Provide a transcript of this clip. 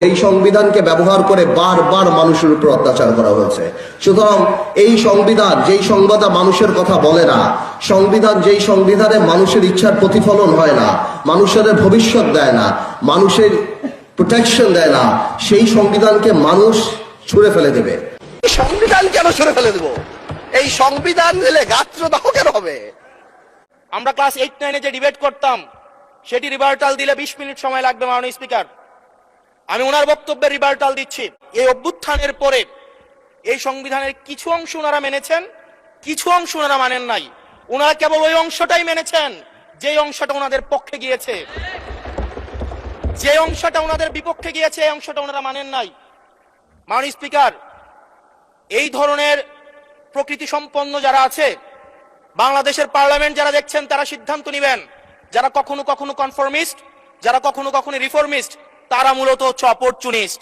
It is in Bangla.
এই সংবিধানকে ব্যবহার করে বারবার মানুষের উপর অত্যাচার করা হয়েছে। সুতরাং এই সংবিধান যেই সংবিধান মানুষের কথা বলে না, সংবিধান যেই সংবিধানে মানুষের ইচ্ছার প্রতিফলন হয় না, মানুষের ভবিষ্যৎ দেয় না, মানুষের প্রোটেকশন দেয় না, সেই সংবিধানকে মানুষ ছুঁড়ে ফেলে দেবে। সংবিধান কেন ছুঁড়ে ফেলে দেব? এই সংবিধান দিলে গাত্রদাহ কেন হবে? আমরা ক্লাস 8-9 যে ডিবেট করতাম সেটি রিভার্টাল দিলে 20 মিনিট সময় লাগবে মাননীয় স্পিকার। আমি ওনার বক্তব্যের রিভার্টাল দিচ্ছি। এই অভ্যুত্থানের পরে এই সংবিধানের কিছু অংশ ওনারা মেনেছেন, কিছু অংশ ওনারা মানেন নাই। ওনারা কেবল ওই অংশটাই মেনেছেন যে অংশটা ওনাদের পক্ষে গিয়েছে, যে অংশটা ওনাদের বিপক্ষে গিয়েছে এই অংশটা ওনারা মানেন নাই। মাননীয় স্পিকার, এই ধরনের প্রকৃতি সম্পন্ন যারা আছে বাংলাদেশের পার্লামেন্ট যারা দেখছেন তারা সিদ্ধান্ত নেবেন। যারা কখনো কখনো কনফর্মিস্ট, যারা কখনো কখনো রিফর্মিস্ট, তারা মূলত হচ্ছে অপরচুনিস্ট।